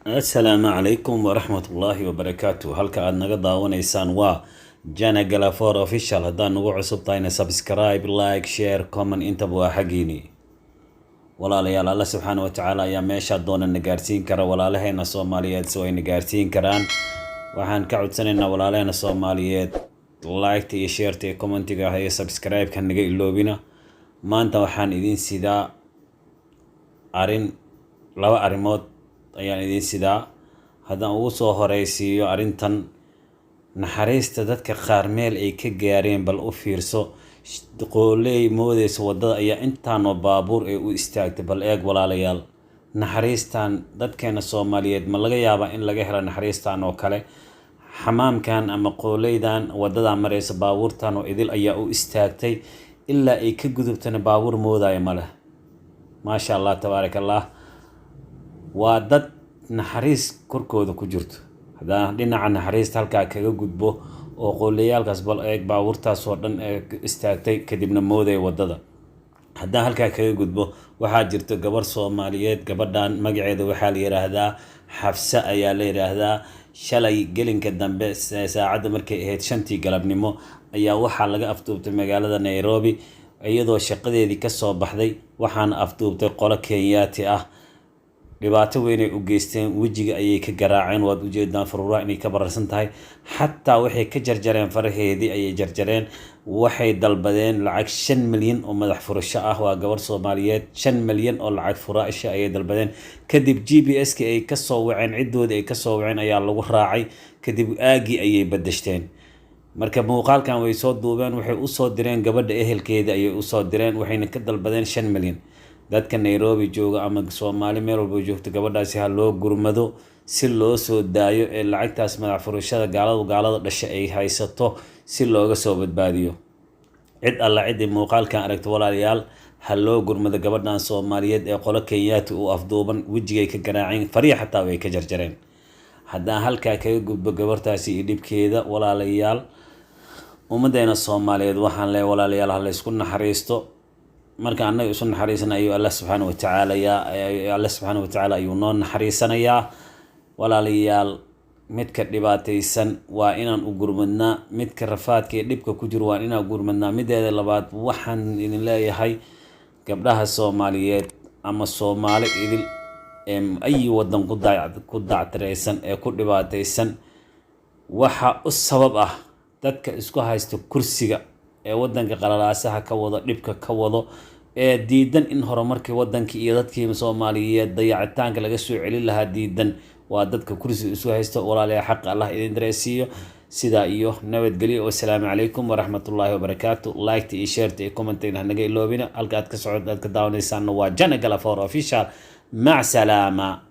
السلام عليكم ورحمة الله وبركاته. هلك aad naga daawanaysaan waa Jana Galafor official. haddaan nagu cusub tahayna subscribe, like, share, comment intaba waa xagiini. walaalayaal Allah subxaanahu wa tacaala ayaa meesha doona na gaarsiin kara. walaalaheena Soomaaliyeed soo ay na gaarsiin karaan. waxaan ka codsanaynaa walaalaheena Soomaaliyeed like iyo share iyo commentiga iyo subscribe kan naga iloobina. maanta waxaan idin sidaa laba arrimood ayaan idin sidaa. haddaan ugu soo horeysiiyo arrintan naxariista dadka qaar meel ay ka gaareen, bal u fiirso. qooley moodeysa wadada ayaa intaanoo baabuur ay u istaagtay. bal eeg walaalayaal, naxariistan dadkeena Soomaaliyeed ma laga yaabaa in laga helo naxariistan oo kale? xamaamkan ama qooleydan wadada mareysa baabuurtan oo idil ayaa u istaagtay ilaa ay ka gudubtana baabuur moodaya ma leh. maasha Allah, tabaaraka Allah. waa dad naxariis korkooda ku jirto. haddaan dhinaca naxariista halkaa kaga gudbo oo qooleyaalkaas bal eeg baabuurtaas oo dhan ee istaagtay kadibna moodaya wadada. haddaan halkaa kaga gudbo, waxaa jirta gabar Soomaaliyeed. gabadhan magaceeda waxaa la yiraahdaa Xafsa ayaa la yiraahdaa. shalay gelinka dambe saacada markay ahayd 5 galabnimo ayaa waxaa laga afduubtay magaalada Nairobi iyadoo shaqadeedii ka soo baxday. waxaana afduubtay qolo Kenyaati ah. dhibaato weyn ay u geysteen. wejiga ayay ka garaaceen. waad u jeedaan faruura inay ka bararsan tahay. xataa waxay ka jarjareen faraheedii ayay jarjareen. waxay dalbadeen lacag 5 milyan oo madax furasho ah. waa gabar Soomaaliyeed. 5 milyan oo lacag furasho ayay dalbadeen. kadib GPS-ka ay ka soo waceen, cidoodii ay ka soo waceen ayaa lagu raacay. kadib aagi ayay badashteen. marka muuqaalkan way soo duubeen, waxay u soo direen gabadha ehelkeeda ayay u soo direen, waxayna ka dalbadeen 5 milyan. dadka Nairobi jooga ama Soomaali meel walba joogto, gabadhaasi ha loo gurmado si loo soo daayo ee lacagtaas madax furashada gaalada dhashay ay haysato si looga soo badbaadiyo. cid alla cidii muuqaalkan aragto walaalayaal, ha loo gurmado gabadhan Soomaaliyeed ee qolo Kenyaati u afduuban. wejigay ka garaaceen, fariya xataa way ka jarjareen. haddaan halkaa kaga gudbo gabartaasi iyo dhibkeeda walaalayaal, ummadeena Soomaaliyeed waxaan leeyahay walaalayaal, ha la isku naxariisto. marka annaga isu naxariisanayo Allah subxaanahu wa tacaala ayuu noo naxariisanayaa. walaalayaal, midka dhibaataysan waa inaan u gurmadnaa. midka rafaadka iyo dhibka ku jiro waa inaan gurmadnaa. mideeda labaad, waxaan idin leeyahay gabdhaha Soomaaliyeed ama Soomaali idil ay wadan ku dactareysan ee ku dhibaataysan, waxa u sabab ah dadka isku haysta kursiga ee wadanka qalalaasaha ka wado, dhibka ka wado, ee diidan in horumarkii wadankii iyo dadkii Soomaaliyeed dayacitaanka laga soo celin lahaa diidan. waa dadka kursiga isu haysta. walaalayaal, xaq Allah idin dareysiyo. sidaa iyo nabadgelyo. wassalaamu calaykum waraxmatullaahi wabarakaatu. like iyo share iyo comment naga iloobina. halka aad ka socod aad ka daawanaysaana waa Jana Galafor official. mac salaama.